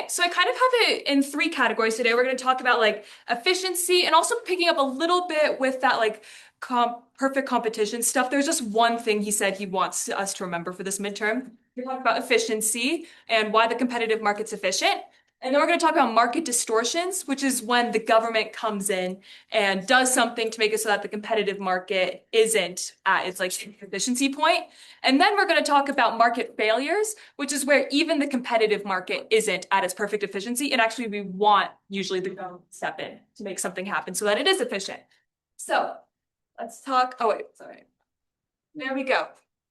Okay, so I kind of have it in three categories today. We're going to talk about like efficiency and also picking up a little bit with that like perfect competition stuff. There's just one thing he said he wants us to remember for this midterm. We're talking about efficiency and why the competitive market's efficient. And then we're going to talk about market distortions, which is when the government comes in and does something to make it so that the competitive market isn't at its like efficiency point. And then we're going to talk about market failures, which is where even the competitive market isn't at its perfect efficiency. And actually, we want usually the government to step in to make something happen so that it is efficient. So let's talk. Oh, wait, sorry. There we go.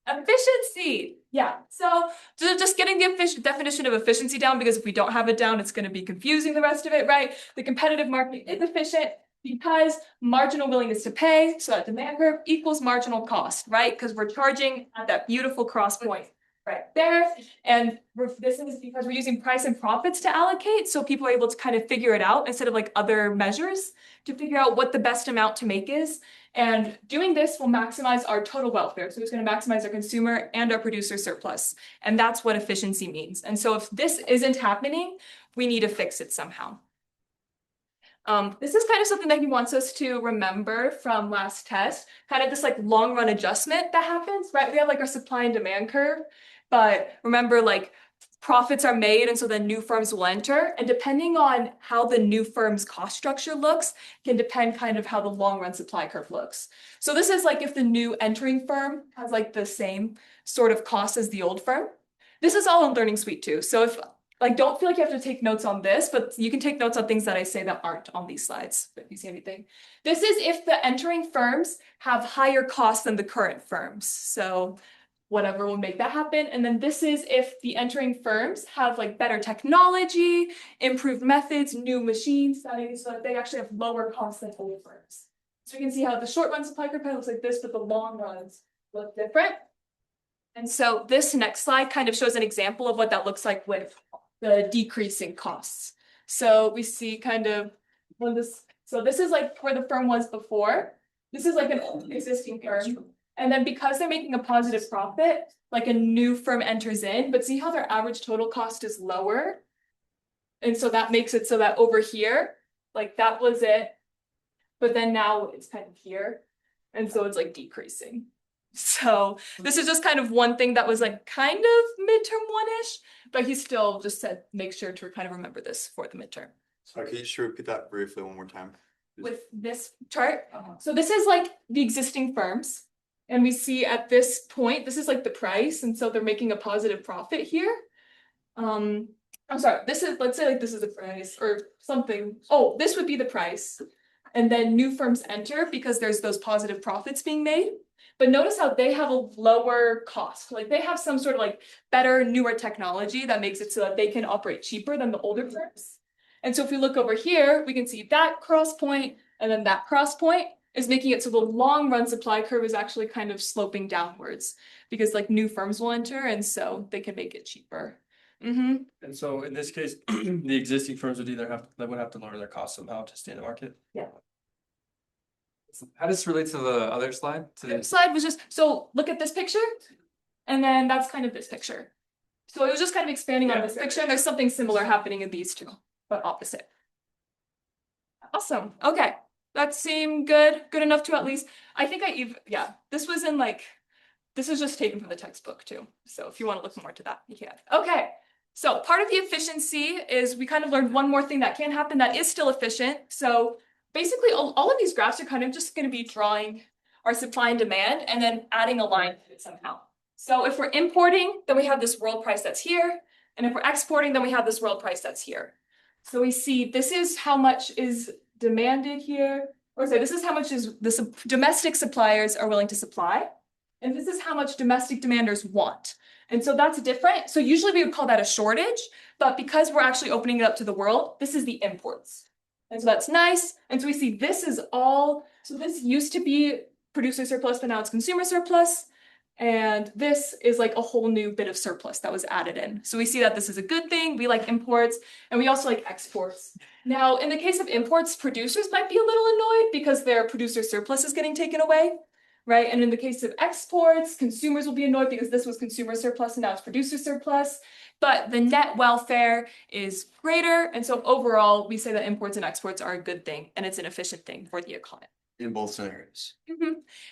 Efficiency. Yeah. So just getting the definition of efficiency down, because if we don't have it down, it's going to be confusing the rest of it, right? The competitive market is efficient because marginal willingness to pay, so that demand curve equals marginal cost, right? Because we're charging at that beautiful cross point right there. And this is because we're using price and profits to allocate. So people are able to kind of figure it out instead of like other measures to figure out what the best amount to make is. And doing this will maximize our total welfare. So it's going to maximize our consumer and our producer surplus. And that's what efficiency means. And so if this isn't happening, we need to fix it somehow. This is kind of something that he wants us to remember from last test, kind of this like long run adjustment that happens, right? We have like our supply and demand curve, but remember like profits are made and so then new firms will enter, and depending on how the new firm's cost structure looks can depend kind of how the long run supply curve looks. So this is like if the new entering firm has like the same sort of cost as the old firm. This is all in Learning Suite too. So if like, don't feel like you have to take notes on this, but you can take notes on things that I say that aren't on these slides, if you see anything. This is if the entering firms have higher costs than the current firms. So whatever will make that happen. And then this is if the entering firms have like better technology, improved methods, new machines, so that they actually have lower costs than old firms. So we can see how the short run supply curve looks like this, but the long runs look different. And so this next slide kind of shows an example of what that looks like with the decreasing costs. So we see kind of when this, so this is like where the firm was before. This is like an existing firm. And then because they're making a positive profit, like a new firm enters in, but see how their average total cost is lower? And so that makes it so that over here, like that was it. But then now it's kind of here. And so it's like decreasing. So this is just kind of one thing that was like kind of midterm one-ish, but he still just said, make sure to kind of remember this for the midterm. Sorry, can you just repeat that briefly one more time? With this chart. So this is like the existing firms. And we see at this point, this is like the price. And so they're making a positive profit here. I'm sorry, this is, let's say like this is the price or something. Oh, this would be the price. And then new firms enter because there's those positive profits being made. But notice how they have a lower cost. Like they have some sort of like better, newer technology that makes it so that they can operate cheaper than the older firms. And so if we look over here, we can see that cross point and then that cross point is making it so the long run supply curve is actually kind of sloping downwards because like new firms will enter and so they can make it cheaper. And so in this case, the existing firms would have to lower their costs somehow to stay in the market. Yeah. How does this relate to the other slide? The slide was just, so look at this picture, and then that's kind of this picture. So it was just kind of expanding on this picture, and there's something similar happening in these two, but opposite. Awesome. Okay. That seemed good. Good enough to at least, I think yeah, this was in like, this is just taken from the textbook too. So if you want to look more to that, you can. Okay. So part of the efficiency is we kind of learned one more thing that can happen that is still efficient. So basically, all of these graphs are kind of just going to be drawing our supply and demand and then adding a line to it somehow. So if we're importing, then we have this world price that's here. And if we're exporting, then we have this world price that's here. So we see this is how much is demanded here. Or sorry, this is how much is the domestic suppliers are willing to supply. And this is how much domestic demanders want. And so that's different. So usually we would call that a shortage. But because we're actually opening it up to the world, this is the imports. And so that's nice. And so we see this is all, so this used to be producer surplus, but now it's consumer surplus. And this is like a whole new bit of surplus that was added in. So we see that this is a good thing. We like imports and we also like exports. Now, in the case of imports, producers might be a little annoyed because their producer surplus is getting taken away. right? And in the case of exports, consumers will be annoyed because this was consumer surplus and now it's producer surplus. But the net welfare is greater. And so overall, we say that imports and exports are a good thing and it's an efficient thing for the economy. In both scenarios.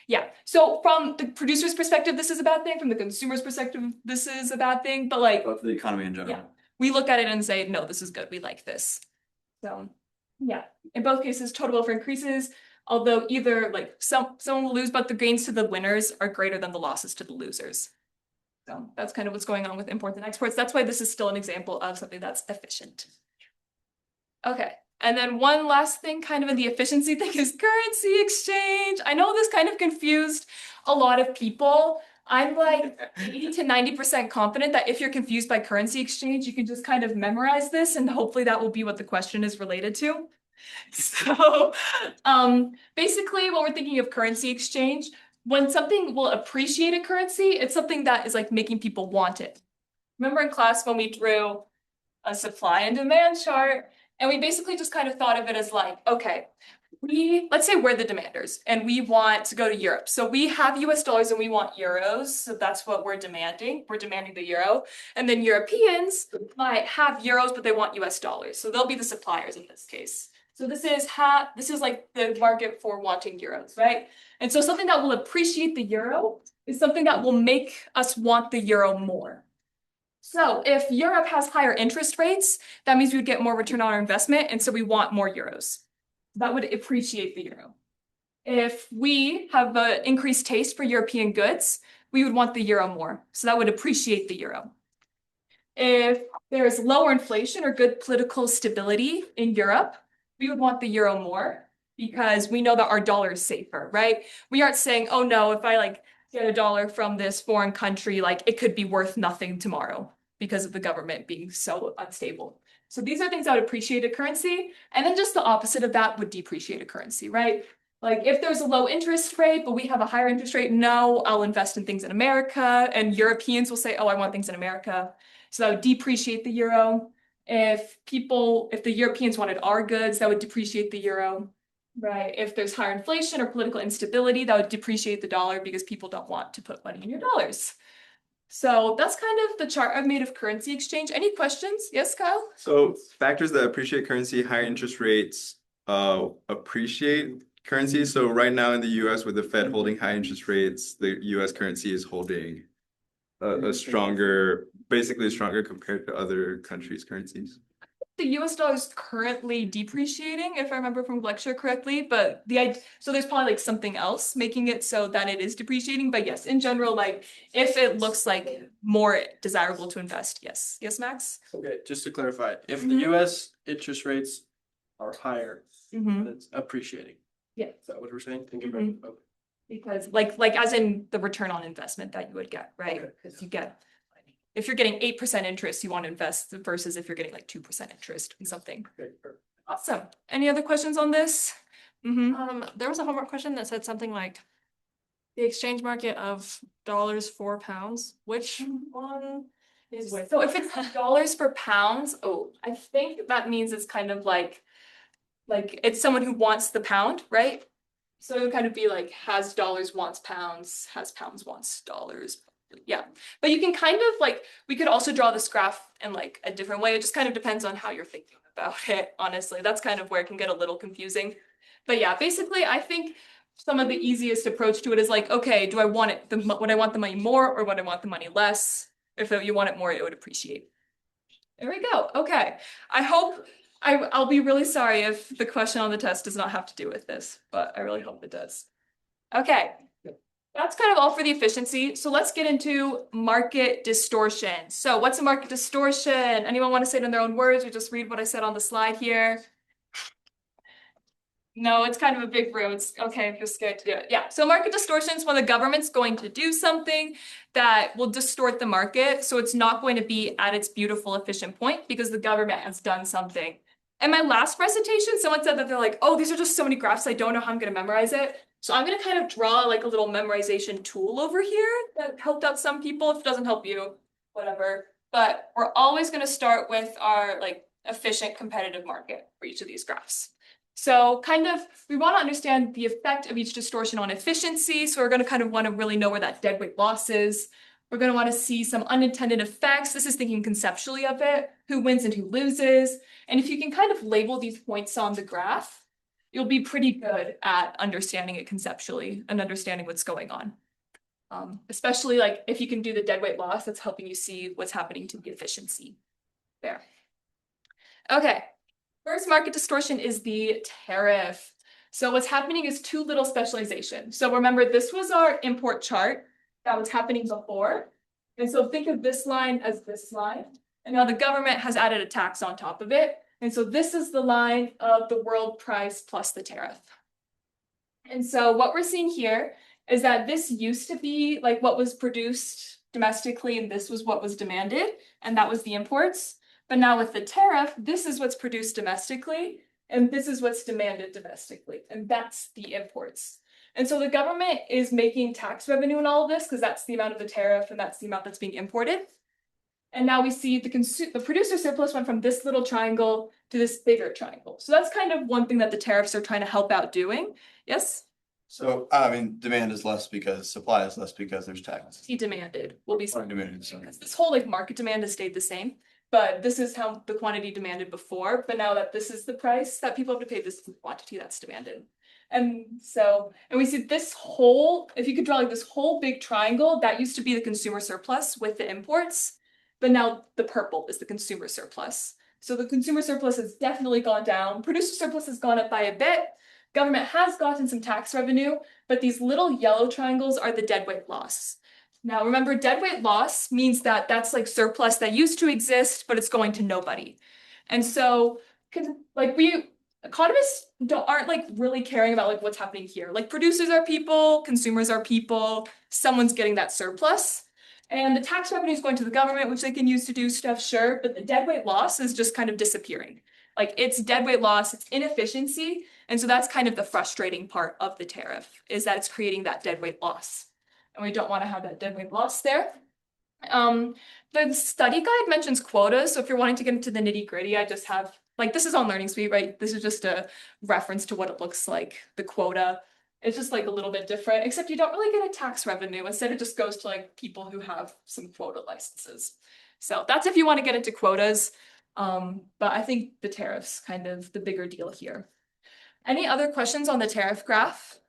Yeah. So from the producer's perspective, this is a bad thing. From the consumer's perspective, this is a bad thing. But like, But for the economy in general. yeah, we look at it and say, no, this is good. We like this. So yeah, in both cases, total welfare increases. Although either like someone will lose, but the gains to the winners are greater than the losses to the losers. So that's kind of what's going on with imports and exports. That's why this is still an example of something that's efficient. Okay. And then one last thing kind of in the efficiency thing is currency exchange. I know this kind of confused a lot of people. I'm like 80 to 90% confident that if you're confused by currency exchange, you can just kind of memorize this and hopefully that will be what the question is related to. So basically when we're thinking of currency exchange, when something will appreciate a currency, it's something that is like making people want it. Remember in class when we drew a supply and demand chart? And we basically just kind of thought of it as like, okay, let's say we're the demanders and we want to go to Europe. So we have US dollars and we want euros. So that's what we're demanding. We're demanding the euro. And then Europeans might have euros, but they want US dollars. So they'll be the suppliers in this case. So this is like the market for wanting euros, right? And so something that will appreciate the euro is something that will make us want the euro more. So if Europe has higher interest rates, that means we would get more return on our investment. And so we want more euros. That would appreciate the euro. If we have an increased taste for European goods, we would want the euro more. So that would appreciate the euro. If there's lower inflation or good political stability in Europe, we would want the euro more because we know that our dollar is safer, right? We aren't saying, oh no, if I like get a dollar from this foreign country, like it could be worth nothing tomorrow because of the government being so unstable. So these are things that would appreciate a currency. And then just the opposite of that would depreciate a currency, right? Like if there's a low interest rate, but we have a higher interest rate, no, I'll invest in things in America. And Europeans will say, oh, I want things in America. So that would depreciate the euro. If the Europeans wanted our goods, that would depreciate the euro. Right. If there's higher inflation or political instability, that would depreciate the dollar because people don't want to put money in your dollars. So that's kind of the chart I've made of currency exchange. Any questions? Yes, Kyle? So factors that appreciate currency, higher interest rates, appreciate currency. So right now in the US with the Fed holding high interest rates, the US currency is holding basically stronger compared to other countries' currencies. The US dollar is currently depreciating, if I remember from lecture correctly, but so there's probably like something else making it so that it is depreciating. But yes, in general, like if it looks like more desirable to invest, yes. Yes, Max? Okay, just to clarify, if the US interest rates are higher, it's appreciating. Yeah. Is that what we're saying? Because like as in the return on investment that you would get, right? Because if you're getting 8% interest, you want to invest versus if you're getting like 2% interest in something. Okay, perfect. Awesome. Any other questions on this? There was a homework question that said something like the exchange market of dollars for pounds. Which one is which? So if it's dollars for pounds, I think that means it's kind of like it's someone who wants the pound, right? So it would kind of be like has dollars wants pounds, has pounds wants dollars. Yeah, but you can kind of like, we could also draw this graph in like a different way. It just kind of depends on how you're thinking about it, honestly. That's kind of where it can get a little confusing. But yeah, basically, I think some of the easiest approach to it is like, okay, do I want it, would I want the money more or would I want the money less? If you want it more, it would appreciate. There we go. Okay, I'll be really sorry if the question on the test does not have to do with this, but I really hope it does. Okay. That's kind of all for the efficiency. So let's get into market distortion. So what's a market distortion? Anyone want to say it in their own words or just read what I said on the slide here? No, it's kind of a big room. It's okay if you're scared to do it. Yeah, so market distortion is when the government's going to do something that will distort the market. So it's not going to be at its beautiful, efficient point because the government has done something. In my last presentation, someone said that they're like, oh, these are just so many graphs, I don't know how I'm going to memorize it. So I'm going to kind of draw like a little memorization tool over here that helped out some people. If it doesn't help you, whatever. But we're always going to start with our like efficient competitive market for each of these graphs. So we want to understand the effect of each distortion on efficiency. So we're going to kind of want to really know where that deadweight loss is. We're going to want to see some unintended effects. This is thinking conceptually of it, who wins and who loses. And if you can kind of label these points on the graph, you'll be pretty good at understanding it conceptually and understanding what's going on. Especially like if you can do the deadweight loss, that's helping you see what's happening to the efficiency there. Okay. First market distortion is the tariff. So what's happening is too little specialization. So remember, this was our import chart that was happening before. And so think of this line as this line. And now the government has added a tax on top of it. And so this is the line of the world price plus the tariff. And so what we're seeing here is that this used to be like what was produced domestically, and this was what was demanded, and that was the imports. But now with the tariff, this is what's produced domestically, and this is what's demanded domestically, and that's the imports. And so the government is making tax revenue in all of this because that's the amount of the tariff and that's the amount that's being imported. And now we see the producer surplus went from this little triangle to this bigger triangle. So that's kind of one thing that the tariffs are trying to help out doing. Yes? So, I mean, demand is less because supply is less because there's tax. He demanded will be Demanded, sorry. because this whole like market demand has stayed the same. But this is how the quantity demanded before, but now that this is the price that people have to pay, this is the quantity that's demanded. And we see this whole, if you could draw like this whole big triangle, that used to be the consumer surplus with the imports, but now the purple is the consumer surplus. So the consumer surplus has definitely gone down. Producer surplus has gone up by a bit. Government has gotten some tax revenue, but these little yellow triangles are the deadweight loss. Now, remember, deadweight loss means that that's like surplus that used to exist, but it's going to nobody. And so, like economists aren't like really caring about like what's happening here. Like producers are people, consumers are people, someone's getting that surplus. And the tax revenue is going to the government, which they can use to do stuff, sure, but the deadweight loss is just kind of disappearing. Like it's deadweight loss, it's inefficiency. And so that's kind of the frustrating part of the tariff, is that it's creating that deadweight loss. And we don't want to have that deadweight loss there. The study guide mentions quotas. So if you're wanting to get into the nitty gritty, I just have, like, this is on Learning Suite, right? This is just a reference to what it looks like, the quota. It's just like a little bit different, except you don't really get a tax revenue. Instead, it just goes to like people who have some quota licenses. So that's if you want to get into quotas. But I think the tariff's kind of the bigger deal here. Any other questions on the tariff graph?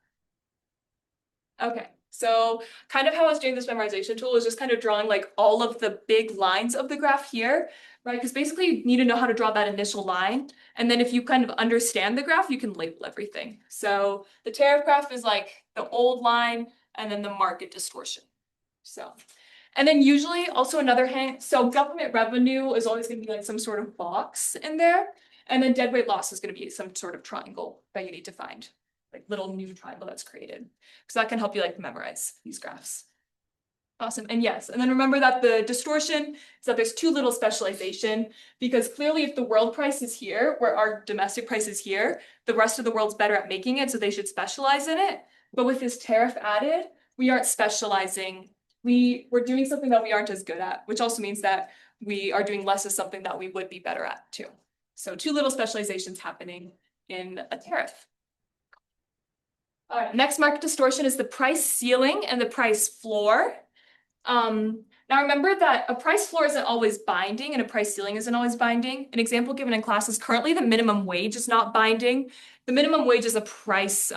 Okay. So kind of how I was doing this memorization tool is just kind of drawing like all of the big lines of the graph here, right? Because basically you need to know how to draw that initial line. And then if you kind of understand the graph, you can label everything. So the tariff graph is like the old line and then the market distortion. So, and then usually also another hint. So government revenue is always going to be like some sort of box in there. And then deadweight loss is going to be some sort of triangle that you need to find. Like little new triangle that's created. So that can help you like memorize these graphs. Awesome. And yes, and then remember that the distortion is that there's too little specialization, because clearly if the world price is here, where our domestic price is here, the rest of the world's better at making it, so they should specialize in it. But with this tariff added, we aren't specializing. We're doing something that we aren't as good at, which also means that we are doing less of something that we would be better at too. So too little specializations happening in a tariff. All right, next market distortion is the price ceiling and the price floor. Now remember that a price floor isn't always binding and a price ceiling isn't always binding. An example given in class is currently the minimum wage is not binding. The minimum wage is a price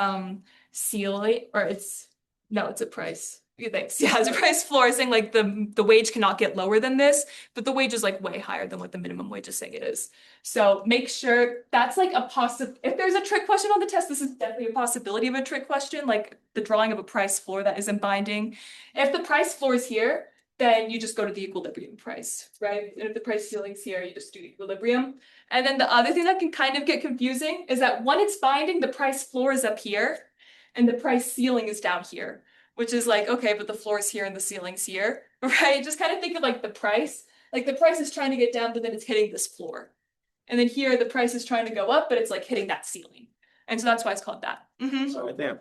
ceiling, or it's a price. Thanks. Yeah, it's a price floor saying like the wage cannot get lower than this, but the wage is like way higher than what the minimum wage is saying it is. So make sure that's like a if there's a trick question on the test, this is definitely a possibility of a trick question, like the drawing of a price floor that isn't binding. If the price floor is here, then you just go to the equilibrium price, right? And if the price ceiling's here, you just do equilibrium. And then the other thing that can kind of get confusing is that when it's binding, the price floor is up here and the price ceiling is down here. Which is like, okay, but the floor is here and the ceiling's here, right? Just kind of think of like the price. Like the price is trying to get down, but then it's hitting this floor. And then here, the price is trying to go up, but it's like hitting that ceiling. And so that's why it's called that. So I think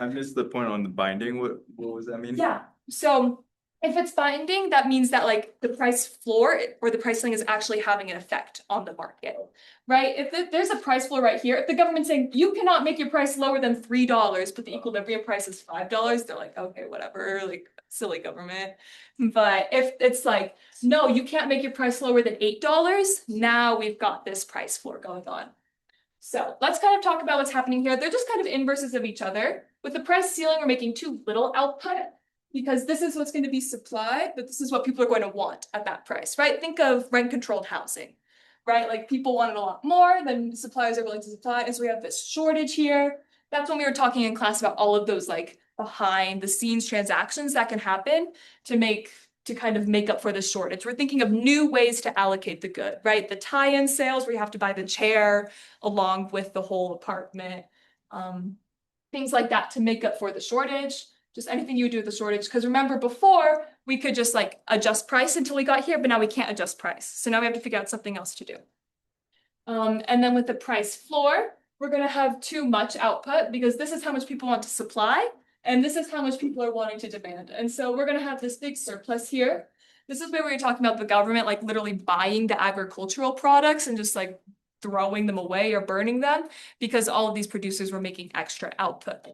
I missed the point on the binding. What was that mean? Yeah. So If it's binding, that means that like the price floor or the price ceiling is actually having an effect on the market, right? If there's a price floor right here, if the government's saying you cannot make your price lower than $3, but the equilibrium price is $5, they're like, okay, whatever, like silly government. But if it's like, no, you can't make your price lower than $8, now we've got this price floor going on. So let's kind of talk about what's happening here. They're just kind of inverses of each other. With the price ceiling, we're making too little output because this is what's going to be supplied, but this is what people are going to want at that price, right? Think of rent-controlled housing, right? Like people want it a lot more than suppliers are willing to supply. And so we have this shortage here. That's when we were talking in class about all of those like behind the scenes transactions that can happen to kind of make up for the shortage. We're thinking of new ways to allocate the good, right? The tie-in sales where you have to buy the chair along with the whole apartment. Things like that to make up for the shortage. Just anything you would do with the shortage. Because remember before, we could just like adjust price until we got here, but now we can't adjust price. So now we have to figure out something else to do. And then with the price floor, we're gonna have too much output because this is how much people want to supply. And this is how much people are wanting to demand. And so we're gonna have this big surplus here. This is where we were talking about the government like literally buying the agricultural products and just like throwing them away or burning them because all of these producers were making extra output.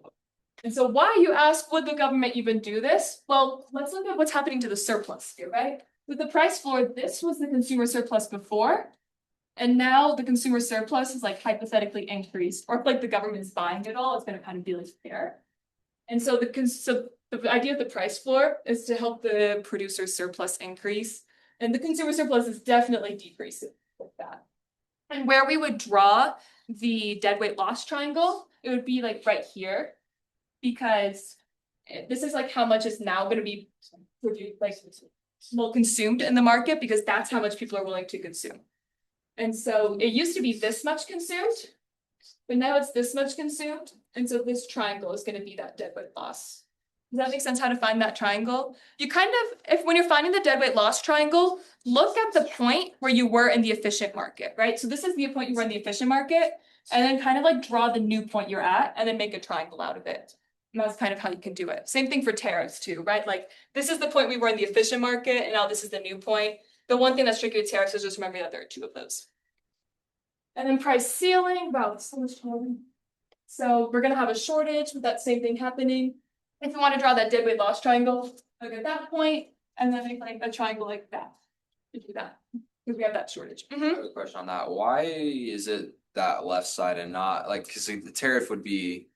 And so why, you ask, would the government even do this? Well, let's look at what's happening to the surplus here, right? With the price floor, this was the consumer surplus before. And now the consumer surplus is like hypothetically increased, or if like the government is buying it all, it's going to kind of be like there. And so the idea of the price floor is to help the producer surplus increase. And the consumer surplus is definitely decreasing with that. And where we would draw the deadweight loss triangle, it would be like right here. Because this is like how much is now going to be produced, like consumed in the market, because that's how much people are willing to consume. And so it used to be this much consumed, but now it's this much consumed. And so this triangle is going to be that deadweight loss. Does that make sense how to find that triangle? You kind of, when you're finding the deadweight loss triangle, look at the point where you were in the efficient market, right? So this is the point you were in the efficient market, and then kind of like draw the new point you're at and then make a triangle out of it. And that's kind of how you can do it. Same thing for tariffs too, right? Like this is the point we were in the efficient market, and now this is the new point. The one thing that's tricky with tariffs is just remembering that there are two of those. And then price ceiling, wow, it's so much time. So we're gonna have a shortage with that same thing happening. If you want to draw that deadweight loss triangle, look at that point, and then make like a triangle like that to do that. Because we have that shortage. I have a question on that. Why is it that left side and not like, because the tariff would be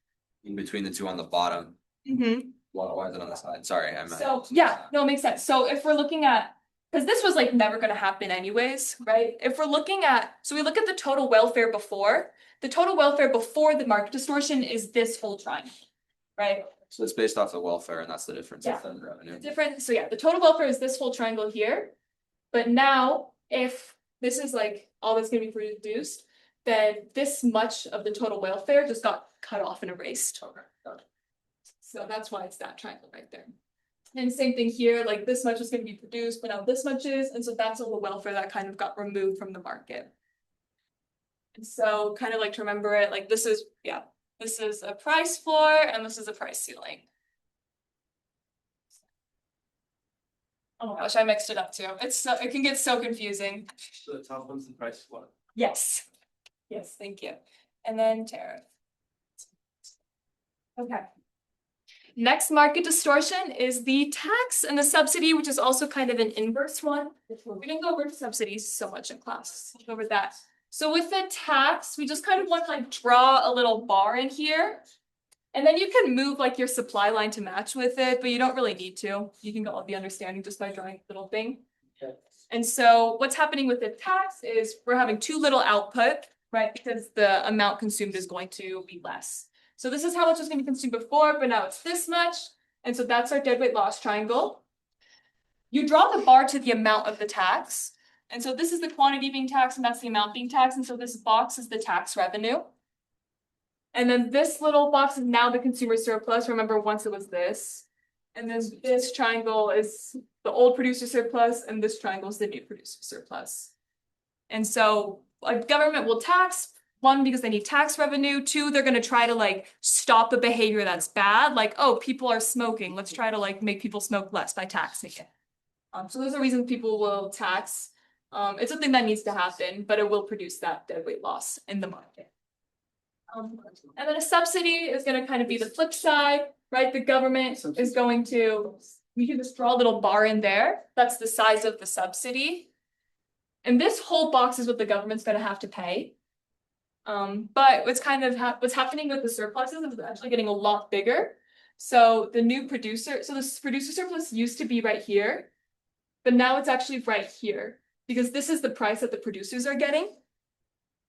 in between the two on the bottom? Why is it on the side? Sorry, I meant. So yeah, no, it makes sense. So if we're looking at, because this was like never going to happen anyways, right? If we're looking at, so we look at the total welfare before. The total welfare before the market distortion is this whole triangle, right? So it's based off the welfare, and that's the difference Yeah. in revenue. Different. So yeah, the total welfare is this whole triangle here. But now, if this is like all that's going to be produced, then this much of the total welfare just got cut off and erased. So that's why it's that triangle right there. And same thing here, like this much is going to be produced, but now this much is, and so that's all the welfare that kind of got removed from the market. And so kind of like to remember it, like this is, yeah, this is a price floor and this is a price ceiling. Oh my gosh, I mixed it up too. It can get so confusing. So the top one's the price floor. Yes. Yes, thank you. And then tariff. Okay. Next market distortion is the tax and the subsidy, which is also kind of an inverse one. We didn't go over subsidies so much in class. We'll go over that. So with the tax, we just kind of want to like draw a little bar in here. And then you can move like your supply line to match with it, but you don't really need to. You can get all the understanding just by drawing a little thing. Okay. And so what's happening with the tax is we're having too little output, right? Because the amount consumed is going to be less. So this is how much was going to be consumed before, but now it's this much. And so that's our deadweight loss triangle. You draw the bar to the amount of the tax. And so this is the quantity being taxed, and that's the amount being taxed. And so this box is the tax revenue. And then this little box is now the consumer surplus. Remember, once it was this. And then this triangle is the old producer surplus, and this triangle is the new producer surplus. And so a government will tax One, because they need tax revenue. Two, they're gonna try to like stop a behavior that's bad, like, oh, people are smoking. Let's try to like make people smoke less by taxing it. So those are reasons people will tax. It's something that needs to happen, but it will produce that deadweight loss in the market. And then a subsidy is gonna kind of be the flip side, right? The government is going to, we can just draw a little bar in there. That's the size of the subsidy. And this whole box is what the government's gonna have to pay. But what's kind of what's happening with the surpluses is they're actually getting a lot bigger. So the new producer, so this producer surplus used to be right here, but now it's actually right here because this is the price that the producers are getting.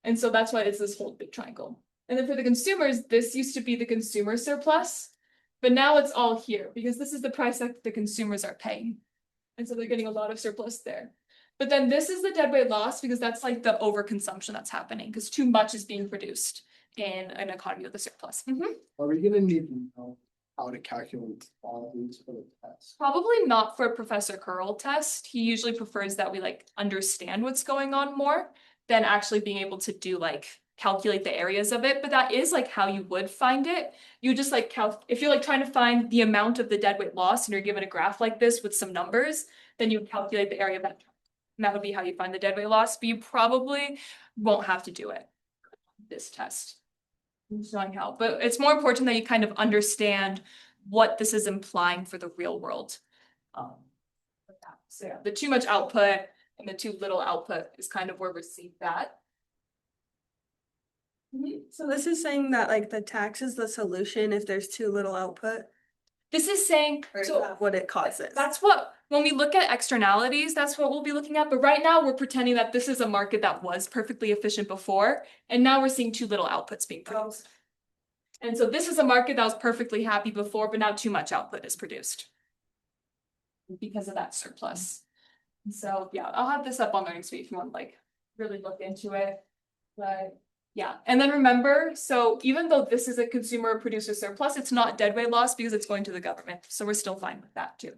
And so that's why it's this whole big triangle. And then for the consumers, this used to be the consumer surplus, but now it's all here because this is the price that the consumers are paying. And so they're getting a lot of surplus there. But then this is the deadweight loss because that's like the overconsumption that's happening because too much is being produced in an economy with a surplus. Are we gonna need to know how to calculate all these for the test? Probably not for Professor Kearl test. He usually prefers that we like understand what's going on more than actually being able to do like calculate the areas of it. But that is like how you would find it. You just like if you're like trying to find the amount of the deadweight loss and you're given a graph like this with some numbers, then you calculate the area of that. And that would be how you find the deadweight loss, but you probably won't have to do it. This test. I'm showing how, but it's more important that you kind of understand what this is implying for the real world. So yeah, the too much output and the too little output is kind of where we're seeing that. So this is saying that like the tax is the solution if there's too little output, This is saying, or is so that what it causes? that's what, when we look at externalities, that's what we'll be looking at. But right now we're pretending that this is a market that was perfectly efficient before, and now we're seeing too little outputs being produced. And so this is a market that was perfectly happy before, but now too much output is produced because of that surplus. And so, yeah, I'll have this up on Learning Suite if you want to like really look into it. But yeah, and then remember, so even though this is a consumer or producer surplus, it's not deadweight loss because it's going to the government. So we're still fine with that too.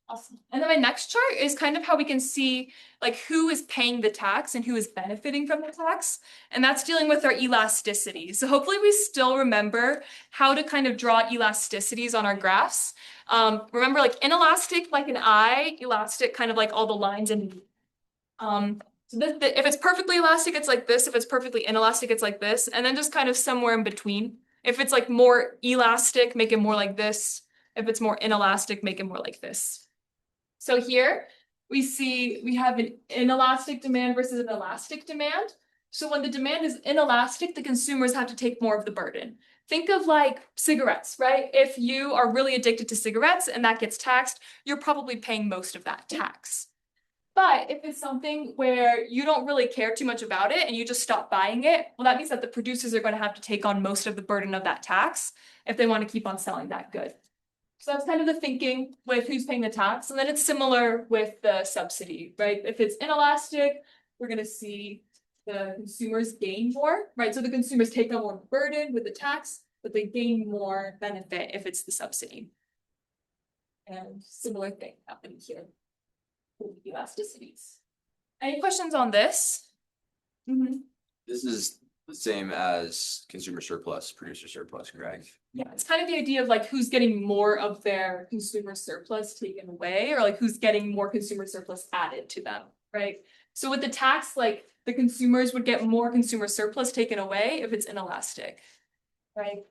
Awesome. And then my next chart is kind of how we can see like who is paying the tax and who is benefiting from the tax. And that's dealing with our elasticity. So hopefully we still remember how to kind of draw elasticities on our graphs. Remember like inelastic like an eye, elastic kind of like all the lines in. So if it's perfectly elastic, it's like this. If it's perfectly inelastic, it's like this. And then just kind of somewhere in between. If it's like more elastic, make it more like this. If it's more inelastic, make it more like this. So here we see we have an inelastic demand versus an elastic demand. So when the demand is inelastic, the consumers have to take more of the burden. Think of like cigarettes, right? If you are really addicted to cigarettes and that gets taxed, you're probably paying most of that tax. But if it's something where you don't really care too much about it and you just stop buying it, well, that means that the producers are going to have to take on most of the burden of that tax if they want to keep on selling that good. So that's kind of the thinking with who's paying the tax. And then it's similar with the subsidy, right? If it's inelastic, we're going to see the consumers gain more, right? So the consumers take on more burden with the tax, but they gain more benefit if it's the subsidy. And similar thing happening here. Elasticities. Any questions on this? This is the same as consumer surplus, producer surplus, correct? Yeah, it's kind of the idea of like who's getting more of their consumer surplus taken away, or like who's getting more consumer surplus added to them, right? So with the tax, like the consumers would get more consumer surplus taken away if it's inelastic, right?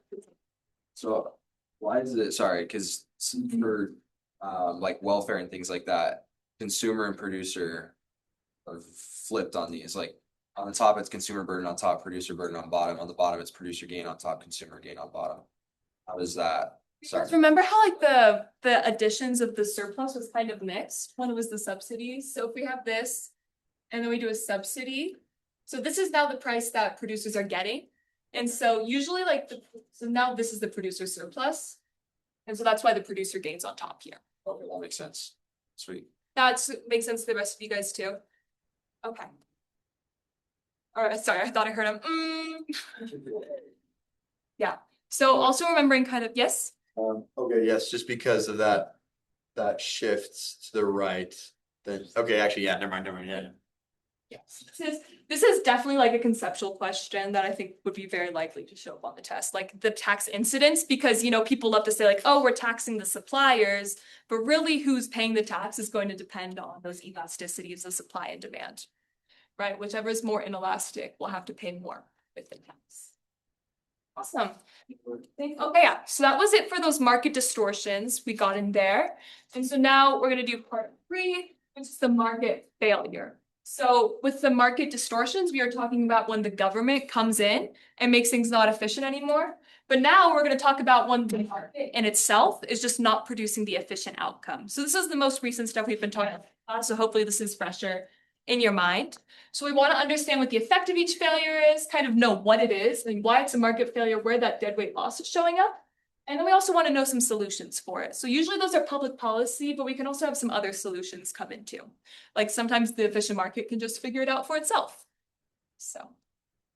So why is it, sorry, because for like welfare and things like that, consumer and producer are flipped on these, like on the top it's consumer burden on top, producer burden on the bottom it's producer gain on top, consumer gain on bottom. How does that? Sorry. Remember how like the additions of the surplus was kind of mixed when it was the subsidies? So if we have this and then we do a subsidy, so this is now the price that producers are getting. And so usually like so now this is the producer surplus. And so that's why the producer gains on top here. Okay, that makes sense. Sweet. That makes sense to the rest of you guys too. Okay. All right, sorry, I thought I heard him. Yeah. So also remembering kind of, yes? Okay, yes, just because of that shift to the right, then, okay, actually, yeah, never mind, yeah. Yes, this is definitely like a conceptual question that I think would be very likely to show up on the test, like the tax incidence, because people love to say like, oh, we're taxing the suppliers, but really who's paying the tax is going to depend on those elasticities of supply and demand, right? Whichever is more inelastic will have to pay more with the tax. Awesome. Okay, yeah, so that was it for those market distortions we got in there. And so now we're gonna do part 3, which is the market failure. So with the market distortions, we are talking about when the government comes in and makes things not efficient anymore. But now we're going to talk about when the market in itself is just not producing the efficient outcome. So this is the most recent stuff we've been talking about. So hopefully this is fresher in your mind. So we want to understand what the effect of each failure is, kind of know what it is and why it's a market failure, where that deadweight loss is showing up. And then we also want to know some solutions for it. So usually those are public policy, but we can also have some other solutions come into. Like sometimes the efficient market can just figure it out for itself. So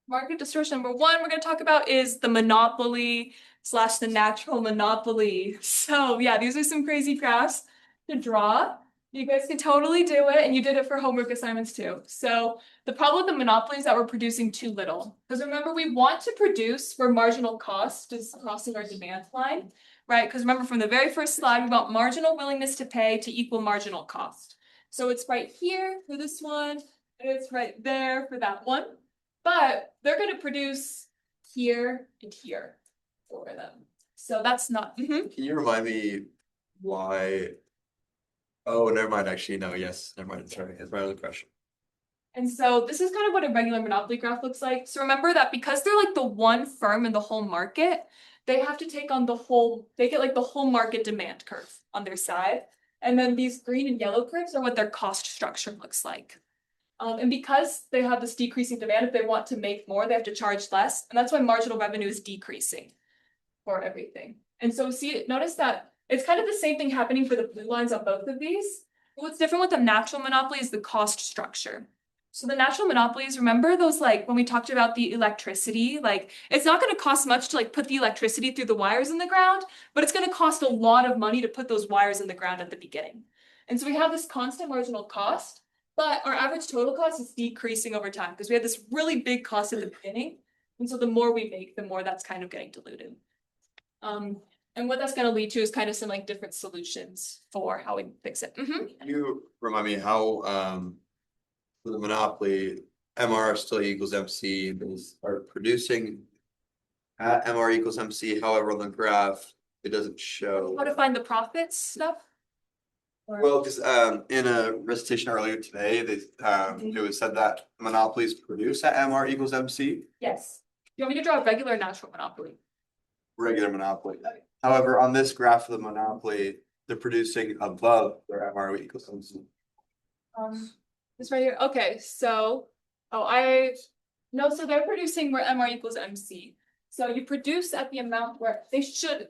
market distortion number 1 we're going to talk about is the monopoly / the natural monopoly. So yeah, these are some crazy graphs to draw. You guys can totally do it, and you did it for homework assignments too. So the problem with the monopoly is that we're producing too little. Because remember, we want to produce where marginal cost is crossing our demand line, right? Because remember from the very first slide, we want marginal willingness to pay to equal marginal cost. So it's right here for this one, and it's right there for that one. But they're going to produce here and here for them. So that's not. Can you remind me why? Oh, never mind. Actually, no. Yes, never mind. Sorry, that's my other question. And so this is kind of what a regular monopoly graph looks like. So remember that because they're like the one firm in the whole market, they have to take on they get like the whole market demand curve on their side. And then these green and yellow curves are what their cost structure looks like. And because they have this decreasing demand, if they want to make more, they have to charge less. And that's why marginal revenue is decreasing for everything. And so notice that it's kind of the same thing happening for the blue lines on both of these. But what's different with the natural monopoly is the cost structure. So the natural monopolies, remember those like when we talked about the electricity, like it's not going to cost much to like put the electricity through the wires in the ground, but it's going to cost a lot of money to put those wires in the ground at the beginning. And so we have this constant marginal cost, but our average total cost is decreasing over time because we had this really big cost at the beginning. And so the more we make, the more that's kind of getting diluted. And what that's going to lead to is kind of some like different solutions for how we fix it. Can you remind me how for the monopoly, MR still equals MC, those are producing at MR equals MC. However, on the graph, it doesn't show. How to find the profits stuff? Or- Well, because in a recitation earlier today, it was said that monopolies produce at MR equals MC, Yes. You want me to draw a regular natural monopoly? regular monopoly. However, on this graph of the monopoly, they're producing above their MR equals MC. This right here. Okay, so so they're producing where MR equals MC. So you produce at the amount where they shouldn't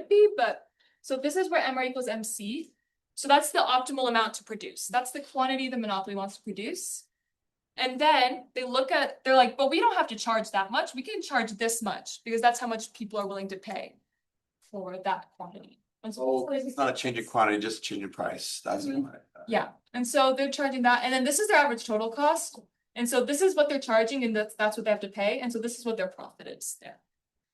be, but so this is where MR equals MC. So that's the optimal amount to produce. That's the quantity the monopoly wants to produce. And then they're like, but we don't have to charge that much. We can charge this much because that's how much people are willing to pay for that quantity. And so It's not a change in quantity, just a change in price. That's yeah. And so they're charging that. And then this is their average total cost. And so this is what they're charging, and that's what they have to pay. And so this is what their profit is there.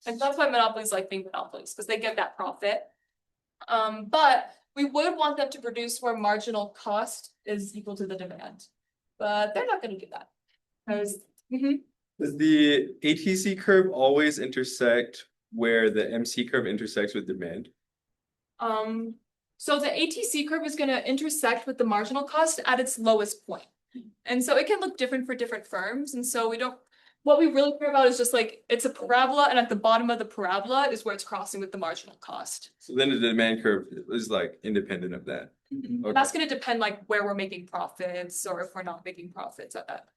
And that's why monopolies like being monopolies, because they get that profit. But we would want them to produce where marginal cost is equal to the demand. But they're not going to do that. Because Does the ATC curve always intersect where the MC curve intersects with demand? So the ATC curve is going to intersect with the marginal cost at its lowest point. And so it can look different for different firms. And so what we really care about is just like, it's a parabola, and at the bottom of the parabola is where it's crossing with the marginal cost. So then the demand curve is like independent of that. Okay. That's going to depend like where we're making profits or if we're not making profits at that.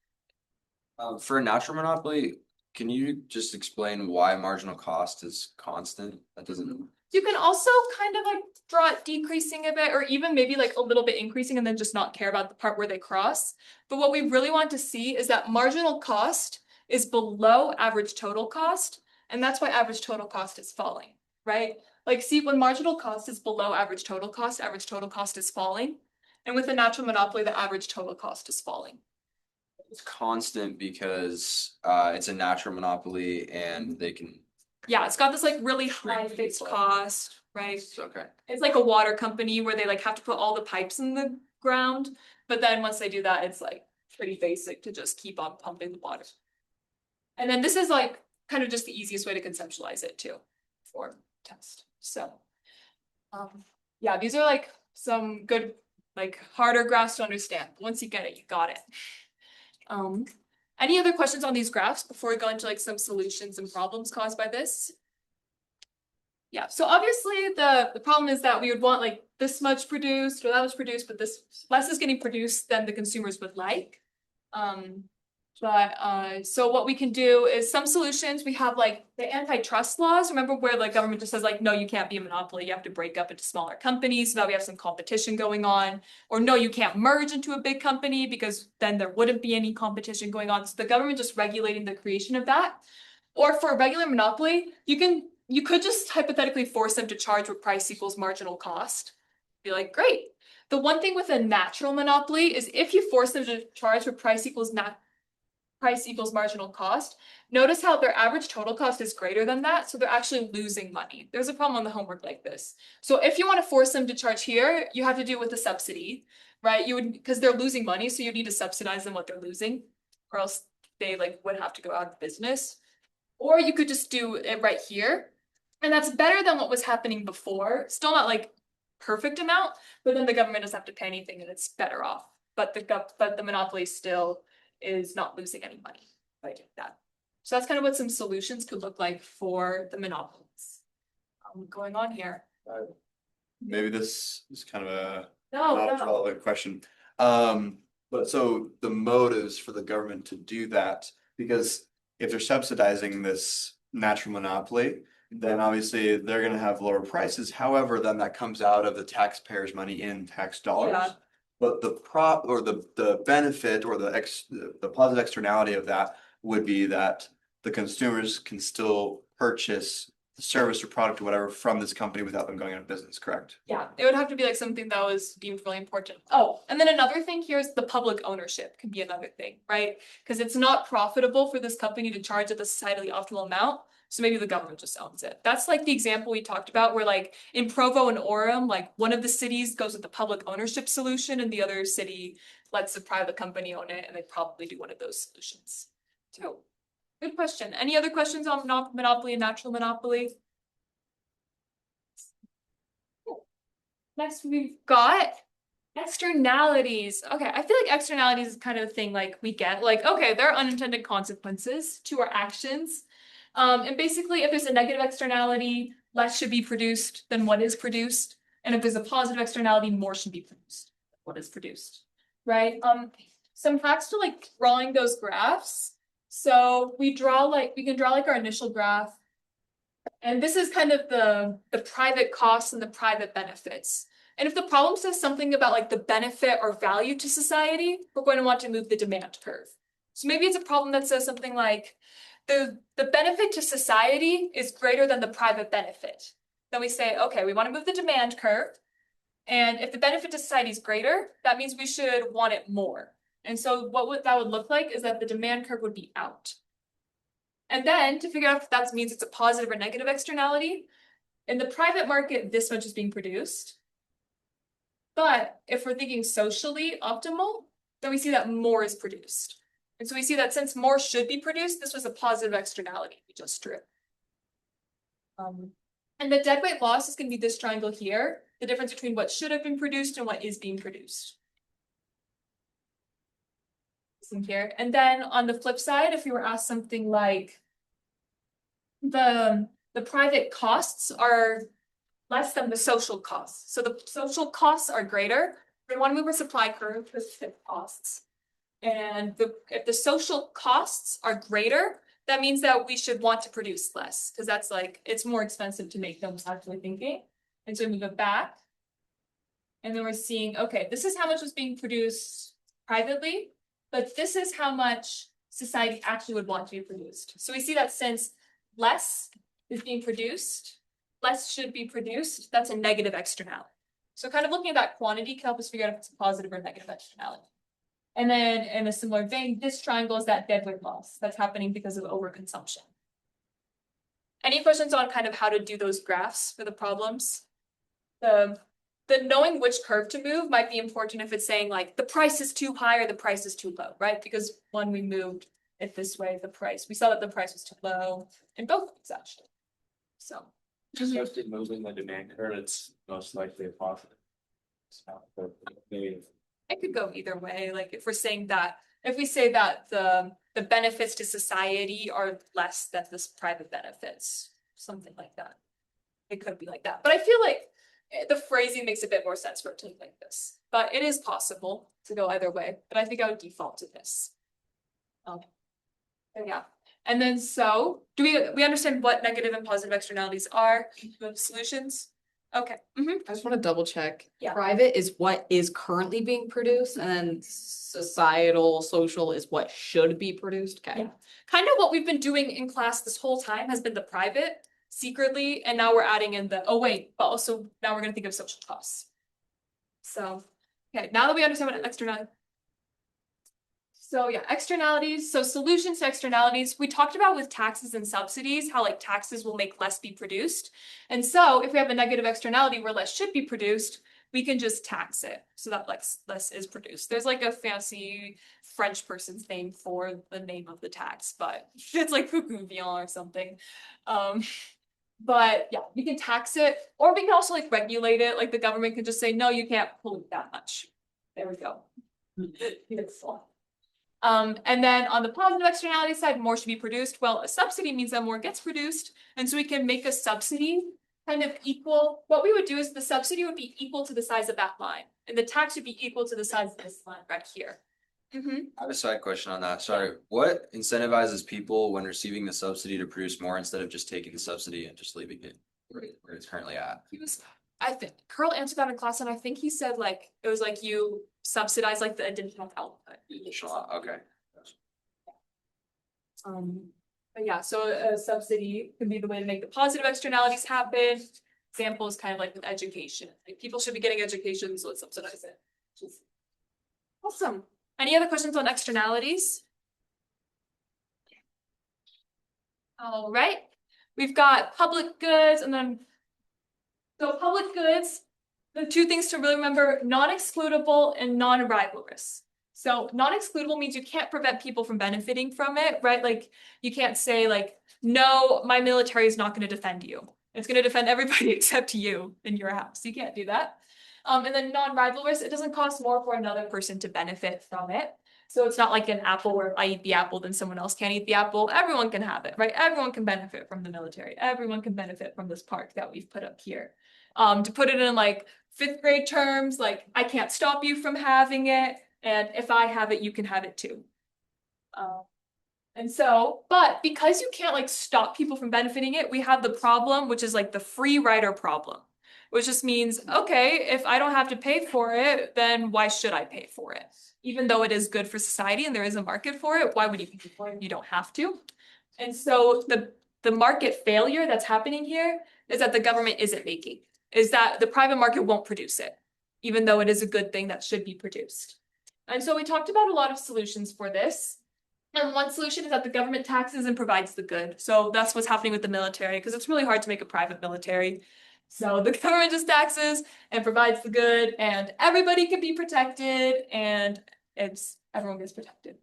For a natural monopoly, can you just explain why marginal cost is constant? That doesn't. You can also kind of like draw it decreasing a bit, or even maybe like a little bit increasing and then just not care about the part where they cross. But what we really want to see is that marginal cost is below average total cost. And that's why average total cost is falling, right? Like see, when marginal cost is below average total cost is falling. And with a natural monopoly, the average total cost is falling. it's constant because it's a natural monopoly and they can, Yeah, it's got this like really high fixed cost, right? okay. It's like a water company where they like have to put all the pipes in the ground, but then once they do that, it's like pretty basic to just keep on pumping the water. And then this is like kind of just the easiest way to conceptualize it too for test. So, yeah, these are like some good, like harder graphs to understand. Once you get it, you got it. Any other questions on these graphs before we go into like some solutions and problems caused by this? Yeah, so obviously the problem is that we would want like this much produced or that much produced, but this less is getting produced than the consumers would like. So what we can do is some solutions, we have like the antitrust laws. Remember where the government just says like, no, you can't be a monopoly. You have to break up into smaller companies so that we have some competition going on. Or no, you can't merge into a big company because then there wouldn't be any competition going on. So the government just regulating the creation of that. Or for a regular monopoly, you could just hypothetically force them to charge what price equals marginal cost. Be like, great. The one thing with a natural monopoly is if you force them to charge what price equals marginal cost, notice how their average total cost is greater than that, so they're actually losing money. There's a problem on the homework like this. So if you want to force them to charge here, you have to do it with a subsidy, right? You would, because they're losing money, so you need to subsidize them what they're losing, or else they like would have to go out of business. Or you could just do it right here, and that's better than what was happening before. Still not like perfect amount, but then the government doesn't have to pay anything, and it's better off. But the monopoly still is not losing any money by doing that. So that's kind of what some solutions could look like for the monopolies. Going on here. Maybe this is kind of a No, not no. relevant question. But so the motives for the government to do that, because if they're subsidizing this natural monopoly, then obviously they're gonna have lower prices. However, then that comes out of the taxpayers' money in tax dollars. Yeah. But the benefit or the positive externality of that would be that the consumers can still purchase the service or product or whatever from this company without them going out of business, correct? Yeah, it would have to be like something that was deemed really important. Oh, and then another thing here is the public ownership can be another thing, right? Because it's not profitable for this company to charge at the societally optimal amount. So maybe the government just owns it. That's like the example we talked about where like in Provo and Orem, like one of the cities goes with the public ownership solution and the other city lets a private company own it, and they probably do one of those solutions. So, good question. Any other questions on monopoly and natural monopoly? Next, we've got externalities. Okay, I feel like externalities is kind of a thing like we get, like, okay, there are unintended consequences to our actions. And basically, if there's a negative externality, less should be produced than what is produced. And if there's a positive externality, more should be produced than what is produced, right? Some hacks to like drawing those graphs. So we can draw like our initial graph. And this is kind of the private costs and the private benefits. And if the problem says something about like the benefit or value to society, we're going to want to move the demand curve. So maybe it's a problem that says something like the benefit to society is greater than the private benefit. Then we say, okay, we want to move the demand curve. And if the benefit to society is greater, that means we should want it more. And so what that would look like is that the demand curve would be out. And then to figure out if that means it's a positive or negative externality, in the private market, this much is being produced. But if we're thinking socially optimal, then we see that more is produced. And so we see that since more should be produced, this was a positive externality we just drew. And the deadweight loss is going to be this triangle here, the difference between what should have been produced and what is being produced. Here. And then on the flip side, if you were asked something like the private costs are less than the social costs. So the social costs are greater. We want to move our supply curve to fixed costs. And if the social costs are greater, that means that we should want to produce less because that's like, it's more expensive to make than we're actually thinking. And so we move it back. And then we're seeing, okay, this is how much was being produced privately, but this is how much society actually would want to be produced. So we see that since less is being produced, less should be produced, that's a negative externality. So kind of looking at that quantity can help us figure out if it's a positive or negative externality. And then in a similar vein, this triangle is that deadweight loss that's happening because of overconsumption. Any questions on kind of how to do those graphs for the problems? The knowing which curve to move might be important if it's saying like the price is too high or the price is too low, right? Because when we moved it this way, we saw that the price was too low in both of these actually. So. Especially moving the demand curve, it's most likely a positive. Maybe It could go either way, like if we're saying that, if we say that the benefits to society are less than this private benefits, something like that. It could be like that, but I feel like the phrasing makes a bit more sense for it to look like this, but it is possible to go either way, but I think I would default to this. Yeah, and then so, do we understand what negative and positive externalities are, with solutions? Okay, I just wanna double check. Yeah. Private is what is currently being produced and then societal, social is what should be produced, okay? Yeah. Kind of what we've been doing in class this whole time has been the private secretly, and now we're adding in the, oh wait, but also now we're gonna think of social costs. So, okay, now that we understand what externality. So yeah, externalities, so solutions to externalities, we talked about with taxes and subsidies, how like taxes will make less be produced. And so if we have a negative externality where less should be produced, we can just tax it so that less is produced. There's like a fancy French person's name for the name of the tax, but it's like Foucault or something. But yeah, we can tax it, or we can also like regulate it. Like the government can just say, no, you can't pollute that much. There we go. Beautiful. And then on the positive externality side, more should be produced. Well, a subsidy means that more gets produced. And so we can make a subsidy kind of equal. What we would do is the subsidy would be equal to the size of that line. And the tax would be equal to the size of this line right here. I have a side question on that. Sorry, what incentivizes people when receiving the subsidy to produce more instead of just taking the subsidy and just leaving it where it's currently at? I think Kearl answered that in class, and I think he said like it was like you subsidize like the additional output. Okay. But yeah, so a subsidy can be the way to make the positive externalities happen. Example is kind of like with education. Like people should be getting education, so let's subsidize it. Awesome. Any other questions on externalities? All right, we've got public goods and then. So public goods, the two things to really remember, non-excludable and non-rivalrous. So non-excludable means you can't prevent people from benefiting from it, right? Like you can't say like, no, my military is not going to defend you. It's going to defend everybody except you in your house. You can't do that. And then non-rivalrous, it doesn't cost more for another person to benefit from it. So it's not like an apple where if I eat the apple, then someone else can't eat the apple. Everyone can have it, right? Everyone can benefit from the military. Everyone can benefit from this park that we've put up here. To put it in like 5th grade terms, like I can't stop you from having it. And if I have it, you can have it too. And so, but because you can't like stop people from benefiting it, we have the problem, which is like the free rider problem, which just means, okay, if I don't have to pay for it, then why should I pay for it? Even though it is good for society and there is a market for it, why would you pay for it if you don't have to? And so the market failure that's happening here is that the government isn't making, is that the private market won't produce it, even though it is a good thing that should be produced. And so we talked about a lot of solutions for this. And one solution is that the government taxes and provides the good. So that's what's happening with the military, because it's really hard to make a private military. So the government just taxes and provides the good, and everybody can be protected, and everyone gets protected.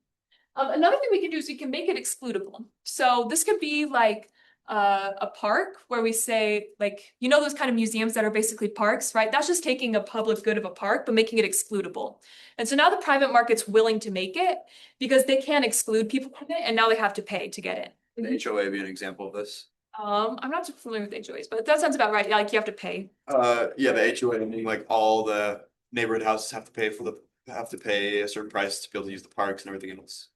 Another thing we can do is we can make it excludable. So this could be like a park where we say, like, you know, those kind of museums that are basically parks, right? That's just taking a public good of a park, but making it excludable. And so now the private market's willing to make it because they can't exclude people from it, and now they have to pay to get it. The HOA be an example of this? I'm not too familiar with HOAs, but that sounds about right. Yeah, like you have to pay. Yeah, the HOA, meaning like all the neighborhood houses have to pay a certain price to be able to use the parks and everything else.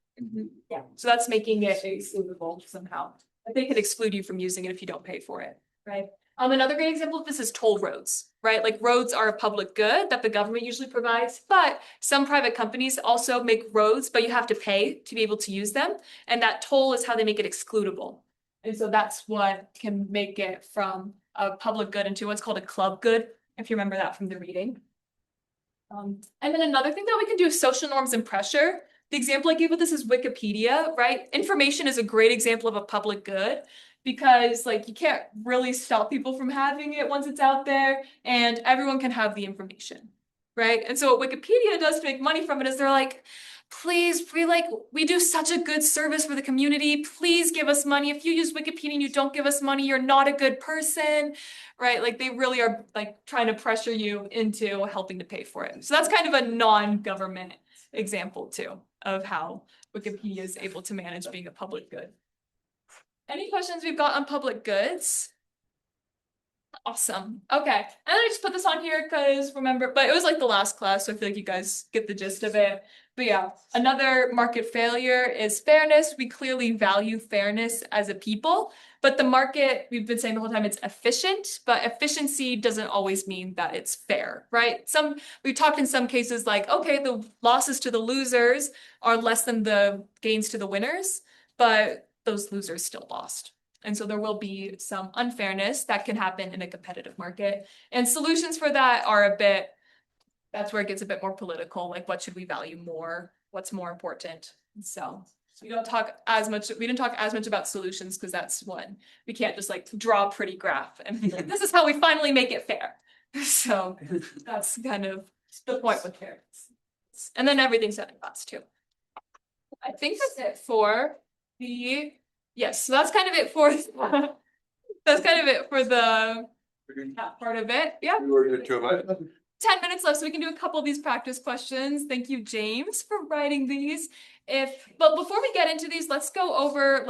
Yeah, so that's making it excludable somehow. They can exclude you from using it if you don't pay for it, right? Another great example of this is toll roads, right? Like roads are a public good that the government usually provides, but some private companies also make roads, but you have to pay to be able to use them. And that toll is how they make it excludable. And so that's what can make it from a public good into what's called a club good, if you remember that from the reading. And then another thing that we can do is social norms and pressure. The example I gave with this is Wikipedia, right? Information is a great example of a public good because like you can't really stop people from having it once it's out there and everyone can have the information, right? And so what Wikipedia does to make money from it is they're like, please, we do such a good service for the community. Please give us money. If you use Wikipedia and you don't give us money, you're not a good person, right? Like they really are like trying to pressure you into helping to pay for it. So that's kind of a non-government example too of how Wikipedia is able to manage being a public good. Any questions we've got on public goods? Awesome. Okay. And then I just put this on here because remember, but it was like the last class, so I feel like you guys get the gist of it. But yeah, another market failure is fairness. We clearly value fairness as a people, but the market, we've been saying the whole time, it's efficient, but efficiency doesn't always mean that it's fair, right? We talked in some cases like, okay, the losses to the losers are less than the gains to the winners, but those losers still lost. And so there will be some unfairness that can happen in a competitive market. And solutions for that are that's where it gets a bit more political, like what should we value more? What's more important? So we didn't talk as much about solutions because that's one. We can't just like draw a pretty graph and be like, this is how we finally make it fair. So that's kind of the point with fairness. And then everything's set in class too. I think that's it for yes, so that's kind of it for that part of it. Yeah. 10 minutes left, so we can do a couple of these practice questions. Thank you, James, for writing these. But before we get into these, let's go over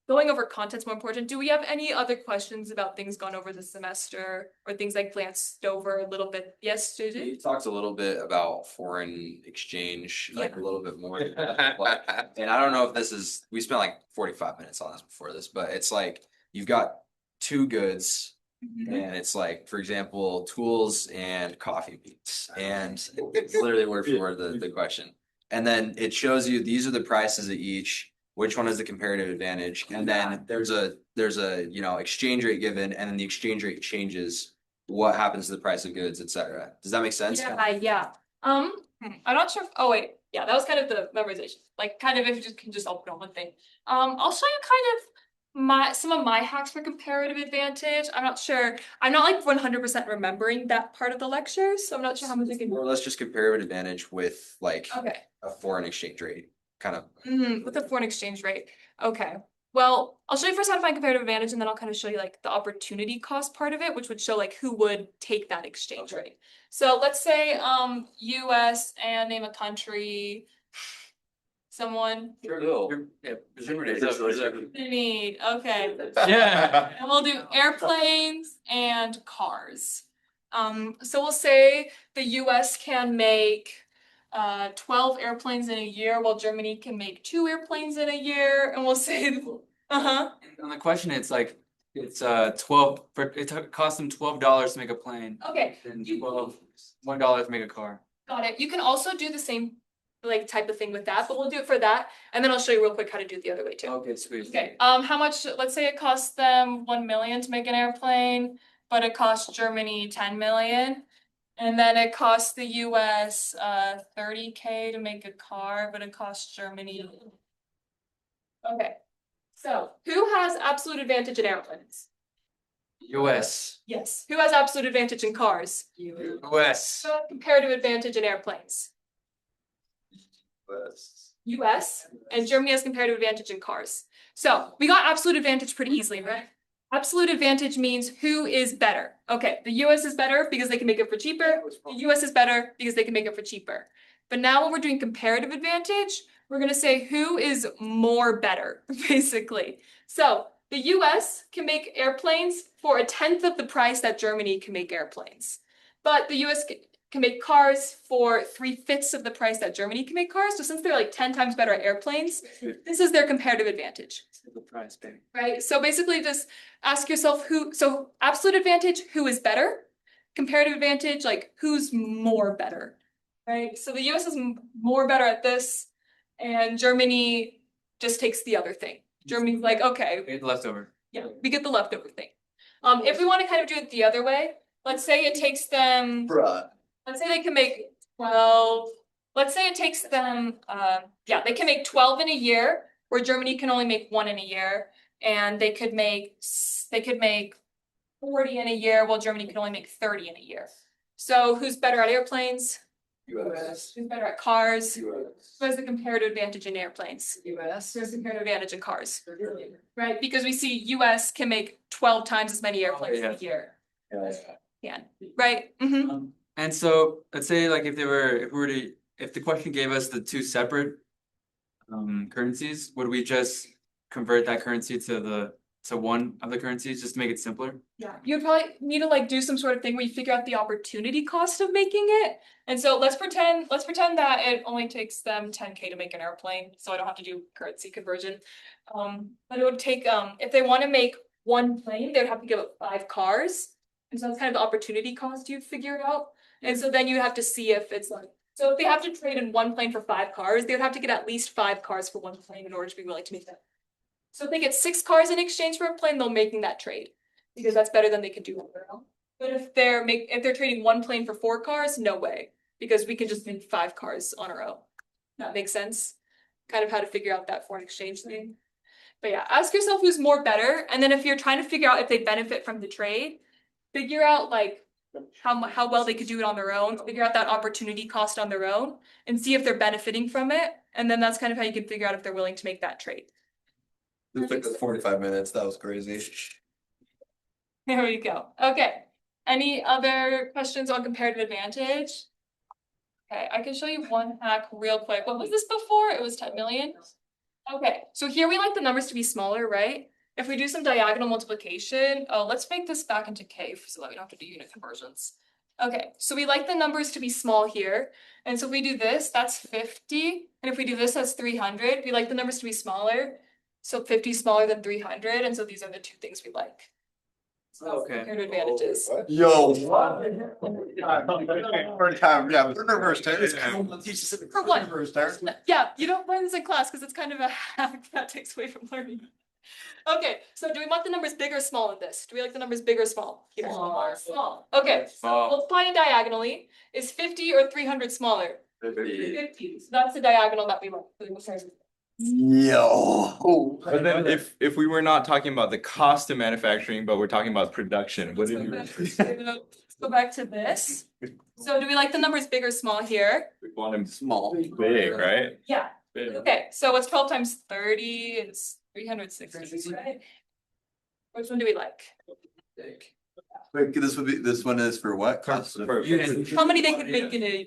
going over content's more important. Do we have any other questions about things gone over this semester or things I glanced over a little bit? Yes, Susie? You talked a little bit about foreign exchange, like a little bit more. And I don't know if we spent like 45 minutes on this before this, but it's like you've got two goods. And it's like, for example, tools and coffee beans. And it's literally word for word the question. And then it shows you these are the prices of each, which one is the comparative advantage. And then there's a exchange rate given, and then the exchange rate changes what happens to the price of goods, etc. Does that make sense? Yeah. I'm not sure oh wait, yeah, that was kind of the memorization. Like kind of if you can just open on one thing. I'll show you kind of some of my hacks for comparative advantage. I'm not sure. I'm not like 100% remembering that part of the lecture, so I'm not sure how much I can. Or let's just comparative advantage with like okay. a foreign exchange rate, kind of. With a foreign exchange rate. Okay. Well, I'll show you first how to find comparative advantage, and then I'll kind of show you like the opportunity cost part of it, which would show like who would take that exchange rate. So let's say US and name a country. Someone. Need. Okay. Yeah. And we'll do airplanes and cars. So we'll say the US can make 12 airplanes in a year, while Germany can make 2 airplanes in a year, and we'll say On the question, it's like it's it costs them $12 to make a plane. Okay. And $1 to make a car. Got it. You can also do the same type of thing with that, but we'll do it for that, and then I'll show you real quick how to do it the other way too. Okay, sweet. Okay. How much? Let's say it costs them 1 million to make an airplane, but it costs Germany 10 million. And then it costs the US 30K to make a car, but it costs Germany. Okay. So who has absolute advantage in airplanes? US. Yes. Who has absolute advantage in cars? US. Who has comparative advantage in airplanes? US. And Germany has comparative advantage in cars. So we got absolute advantage pretty easily, right? Absolute advantage means who is better. Okay, the US is better because they can make it for cheaper. The US is better because they can make it for cheaper. But now when we're doing comparative advantage, we're going to say who is more better, basically. So the US can make airplanes for 1/10 of the price that Germany can make airplanes. But the US can make cars for 3/5 of the price that Germany can make cars. So since they're like 10 times better at airplanes, this is their comparative advantage. The price, baby. Right? So basically just ask yourself so absolute advantage, who is better? Comparative advantage, like who's more better, right? So the US is more better at this, and Germany just takes the other thing. Germany's like, okay. We get the leftover. Yeah, we get the leftover thing. If we want to kind of do it the other way, let's say it takes them, let's say they can make 12. Let's say it takes them, yeah, they can make 12 in a year, where Germany can only make 1 in a year. And they could make 40 in a year, while Germany can only make 30 in a year. So who's better at airplanes? US. Who's better at cars? Who US. has the comparative advantage in airplanes? US. Who has the comparative advantage in cars? Right, because we see US can make 12 times as many airplanes in a year. Yeah, right? And so let's say like if the question gave us the two separate currencies, would we just convert that currency to one of the currencies just to make it simpler? Yeah, you'd probably need to like do some sort of thing where you figure out the opportunity cost of making it. And so let's pretend that it only takes them 10K to make an airplane, so I don't have to do currency conversion. But it would take if they want to make one plane, they would have to give up 5 cars. And so that's kind of the opportunity cost you'd figure out. And so then you have to see if it's like, so if they have to trade in 1 plane for 5 cars, they would have to get at least 5 cars for 1 plane in order to be willing to make that. So if they get 6 cars in exchange for a plane, they'll making that trade because that's better than they could do on their own. But if they're trading 1 plane for 4 cars, no way, because we can just make 5 cars on our own. That makes sense. Kind of how to figure out that foreign exchange thing. But yeah, ask yourself who's more better, and then if you're trying to figure out if they benefit from the trade, figure out like how well they could do it on their own, figure out that opportunity cost on their own, and see if they're benefiting from it. And then that's kind of how you can figure out if they're willing to make that trade. It took us 45 minutes. That was crazy. There we go. Okay. Any other questions on comparative advantage? Okay, I can show you one hack real quick. What was this before? It was 10 million. Okay, so here we like the numbers to be smaller, right? If we do some diagonal multiplication, let's make this back into K so that we don't have to do unit conversions. Okay, so we like the numbers to be small here. And so if we do this, that's 50. And if we do this, that's 300. We like the numbers to be smaller. So 50 is smaller than 300. And so these are the 2 things we like. So that's the comparative advantages. Yo. First time, yeah, reverse tense. For what? Yeah, you don't learn this in class because it's kind of a hack that takes away from learning. Okay, so do we want the numbers big or small in this? Do we like the numbers big or small? Here. Small. Okay, so multiply it diagonally. Is 50 or 300 smaller? 50. So that's the diagonal that we like. Yo. But then if we were not talking about the cost of manufacturing, but we're talking about production, what did you? Let's go back to this. So do we like the numbers big or small here? We want them small, big, right? Yeah. Big. Okay, so what's 12 times 30? It's 360, right? Which one do we like? Wait, this one is for what? Cost of- How many they could make in a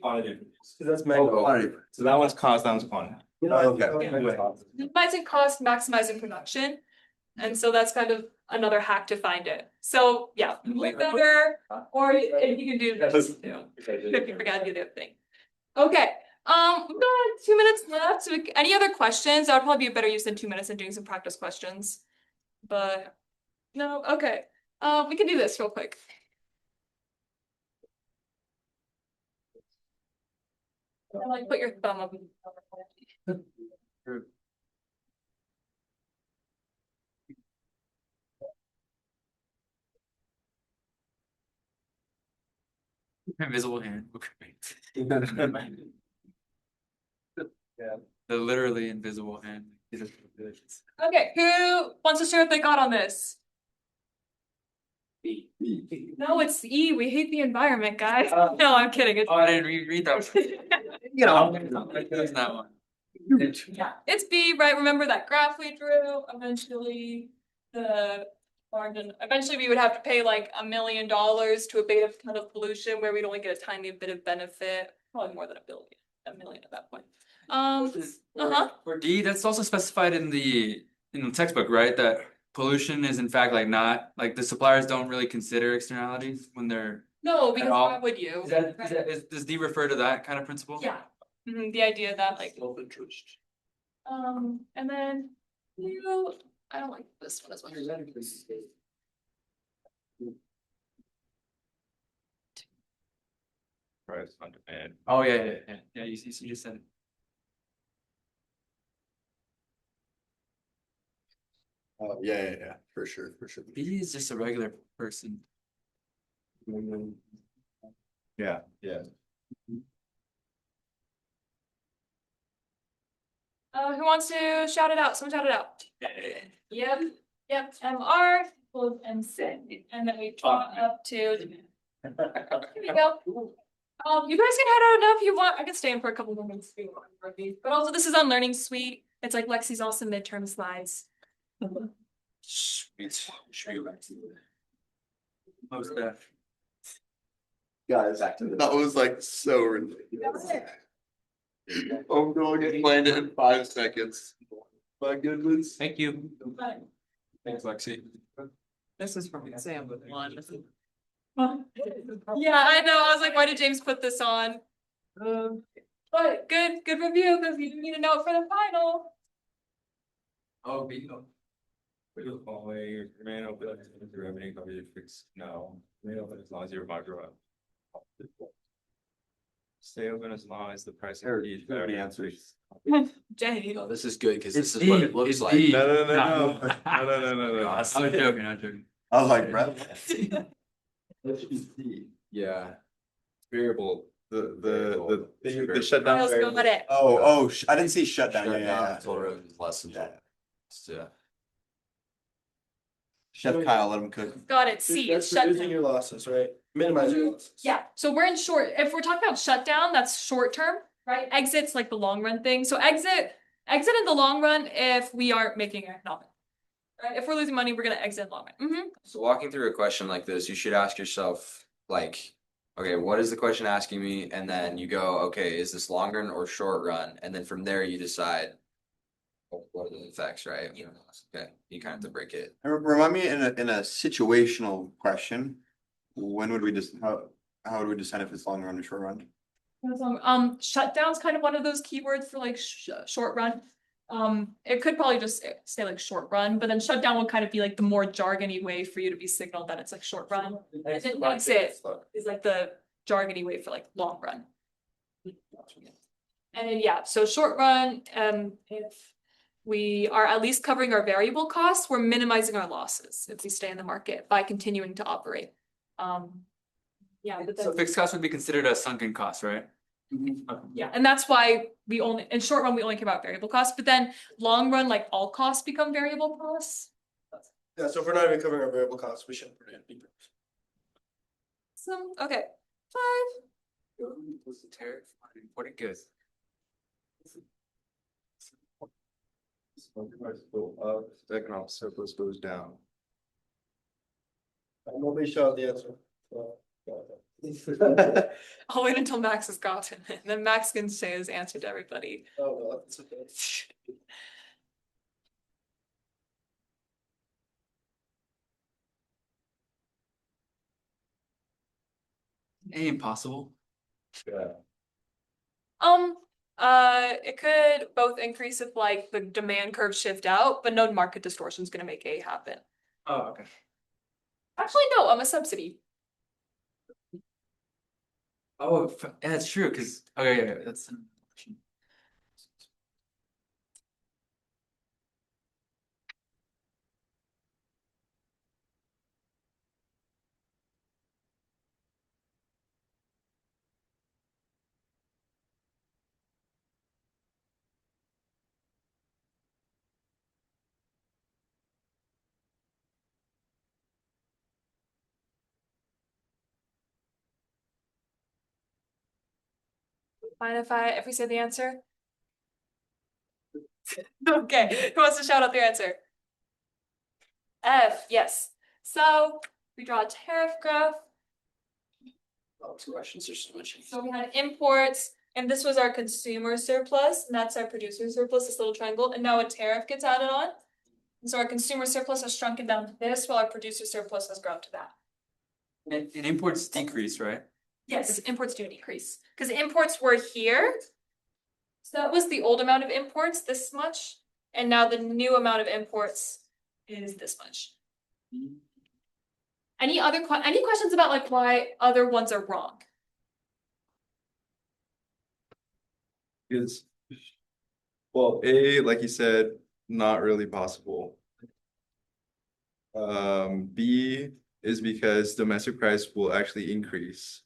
That's Quantity. So that one's cost, that one's quantity. Okay. minimizing cost, maximizing production. And so that's kind of another hack to find it. So yeah, way better, or if you can do this too. If you forgot to do the other thing. Okay, we've got 2 minutes left. So any other questions? That would probably be a better use than 2 minutes and doing some practice questions. But no, okay. We can do this real quick. Like put your thumb up. Invisible hand. Okay. Yeah. The literally invisible hand. Okay, who wants to share what they got on this? No, it's E. We hate the environment, guys. No, I'm kidding. It's I didn't read that. You know. That's that one. yeah, it's B, right? Remember that graph we drew? Eventually, eventually we would have to pay like $1 million to abate a ton of pollution where we'd only get a tiny bit of benefit, probably more than $1 million at that point. For D, that's also specified in the textbook, right? That pollution is in fact like not like the suppliers don't really consider externalities when they're No, because all. why would you? Does D refer to that kind of principle? Yeah. The idea that like and then I don't like this one as much. Price on demand. Oh yeah. You just said it. Oh, yeah, for sure. B is just a regular person. Yeah. Who wants to shout it out? Someone shout it out. Yep, MR equals MC, and then we draw up to. Here we go. You guys can head out now if you want. I can stay in for a couple more minutes if you want. But also, this is on Learning Suite. It's like Lexi's awesome midterm slides. Sweet. Most that. Guys, that was like so ridiculous. I'm going to land it in 5 seconds. My goodness. Thank you. Thanks, Lexi. This is from exam with one. Yeah, I know. I was like, why did James put this on? But good review because you need a note for the final. Oh, bingo. Remain open to revenue coverage fixed now. Remain open as long as your market. Stay open as long as the price of each The answers. Jay. Oh, this is good because this It's is what E, it looks it's like. E. No. I'm joking, I'm joking. I was like, bro. Yeah. Variable, the shutdown. Miles variable. got it. I didn't see shutdown. Total revenue is less than. Yeah. Chef Kyle, let him cook. Got it. C. That's Shut reducing your losses, right? Minimize your losses. Yeah, so we're in short, if we're talking about shutdown, that's short term, right? Exit's like the long run thing. So exit in the long run if we aren't making economic. Right? If we're losing money, we're gonna exit in the long run. So walking through a question like this, you should ask yourself, like, okay, what is the question asking me? And then you go, okay, is this long run or short run? And then from there you decide what are the effects, right? Okay, you kind of have to break it. Remind me in a situational question, when would we just, how would we decide if it's long run or short run? Shutdown's kind of one of those keywords for like short run. It could probably just say like short run, but then shutdown will kind of be like the more jargony way for you to be signaled that it's like short run. And then exit is like the jargony way for like long run. And then yeah, so short run, if we are at least covering our variable costs, we're minimizing our losses if we stay in the market by continuing to operate. Yeah, but So then, fixed cost would be considered a sunken cost, right? yeah, and that's why we only, in short run, we only care about variable costs, but then long run, like all costs become variable costs. Yeah, so if we're not even covering our variable costs, we shouldn't put it in. So, okay, 5. What's the tariff? What it goes. The economic surplus goes down. Nobody shot the answer. I'll wait until Max has gotten it, then Max can say his answer to everybody. Oh, well, that's okay. Ain't impossible. It could both increase if like the demand curve shift out, but no market distortion is gonna make A happen. Oh, okay. Actually, no, I'm a subsidy. Oh, yeah, that's true, because, okay, yeah, that's. Fine if we say the answer? Okay, who wants to shout out their answer? F, yes. So we draw a tariff graph. Oh, two questions, there's so much. So we had imports, and this was our consumer surplus, and that's our producer surplus, this little triangle, and now a tariff gets added on. And so our consumer surplus has shrunken down to this, while our producer surplus has grown to that. And imports decrease, right? Yes, imports do decrease, because imports were here. So that was the old amount of imports, this much, and now the new amount of imports is this much. Any questions about like why other ones are wrong? Is, well, A, like you said, not really possible. B is because domestic price will actually increase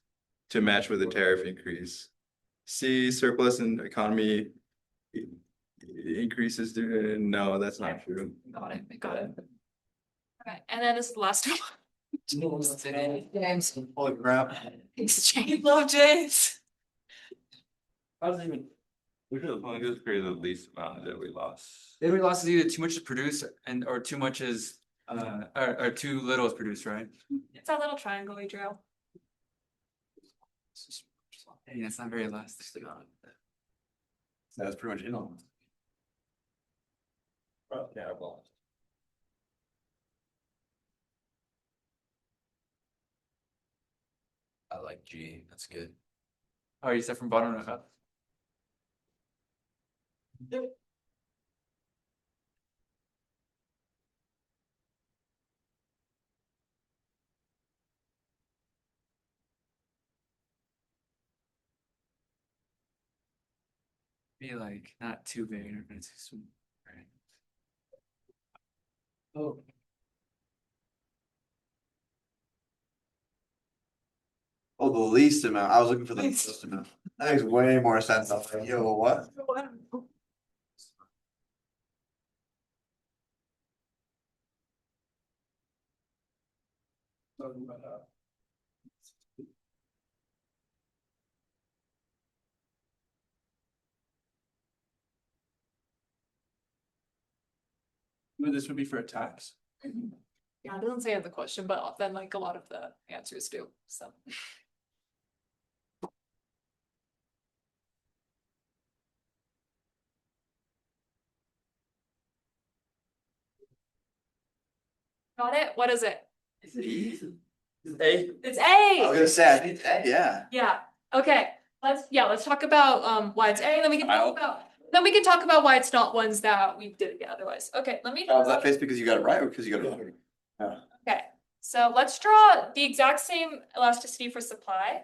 to match with the tariff increase. C, surplus in economy increases do, no, that's not true. Got it, got it. Okay, and then this is the last one. James. Holy crap. Exchange, love James. How does it even? We should have just created the least amount that we lost. If we lost is either too much is produced and or too much is or too little is produced, right? It's that little triangle we drew. Hey, that's not very elastic. That's pretty much in. Yeah, well. I like G, that's good. Oh, you said from bottom to up. Be like not too big or not too small, right? Oh. Oh, the least amount. I was looking for the least amount. That makes way more sense. I was like, yo, what? This would be for a tax. Yeah, it doesn't say in the question, but then like a lot of the answers do, so. Got it? What is it? Is it E? A. It's I was A. gonna say, I think, yeah. Yeah, okay, let's talk about why it's A, and then we can talk about why it's not ones that we did again otherwise. Okay, let me. Oh, is that face because you got it right or because you got it wrong? Yeah. Okay, so let's draw the exact same elasticity for supply.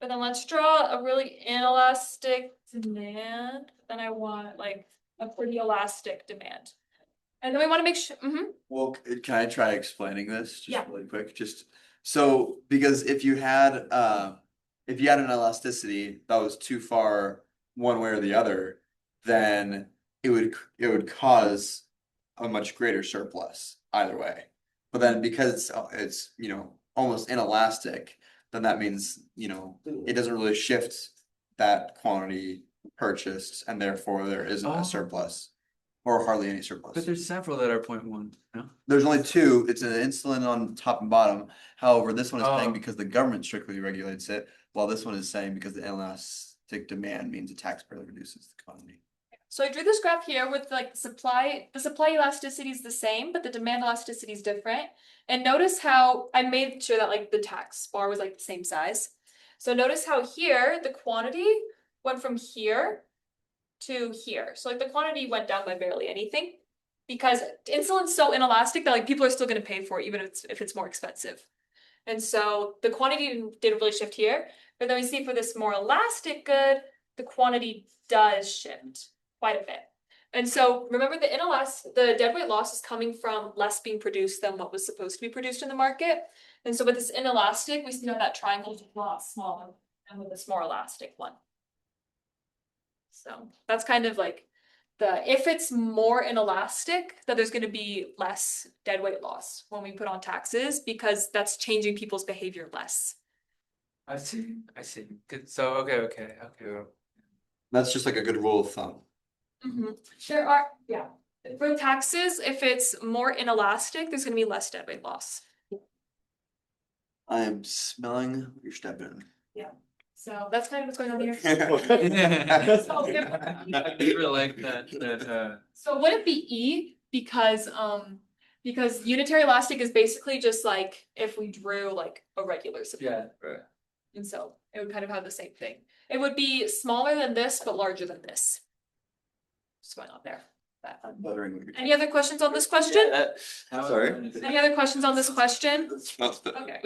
But then let's draw a really inelastic demand. Then I want like a pretty elastic demand. And then we want to make sure, Well, can I try explaining this Yeah. just really quick? Just so because if you had an elasticity that was too far one way or the other, then it would cause a much greater surplus either way. But then because it's almost inelastic, then that means it doesn't really shift that quantity purchased, and therefore there isn't Oh. a surplus. Or hardly any surplus. But there's several that are 0.1, no? There's only two. It's an insulin on top and bottom. However, this one is saying Oh. because the government strictly regulates it, while this one is saying because the inelastic demand means the taxpayer reduces the quantity. so I drew this graph here with like the supply elasticity is the same, but the demand elasticity is different. And notice how I made sure that like the tax bar was like the same size. So notice how here, the quantity went from here to here. So like the quantity went down by barely anything because insulin's so inelastic that like people are still going to pay for it even if it's more expensive. And so the quantity didn't really shift here, but then we see for this more elastic good, the quantity does shift quite a bit. And so remember the deadweight loss is coming from less being produced than what was supposed to be produced in the market. And so with this inelastic, we see how that triangle is a lot smaller than with this more elastic one. So that's kind of like if it's more inelastic, that there's going to be less deadweight loss when we put on taxes because that's changing people's behavior less. I see. Good. So okay. That's just like a good rule of thumb. There are, for taxes, if it's more inelastic, there's going to be less deadweight loss. I am smelling what you're stepping in. So that's kind of what's going on here. I really like that. So would it be E because unitary elastic is basically just like if we drew like a regular supply. Yeah, right. And so it would kind of have the same thing. It would be smaller than this, but larger than this. What's going on there? Any other questions on this question? Sorry. Any other questions on this question? Okay.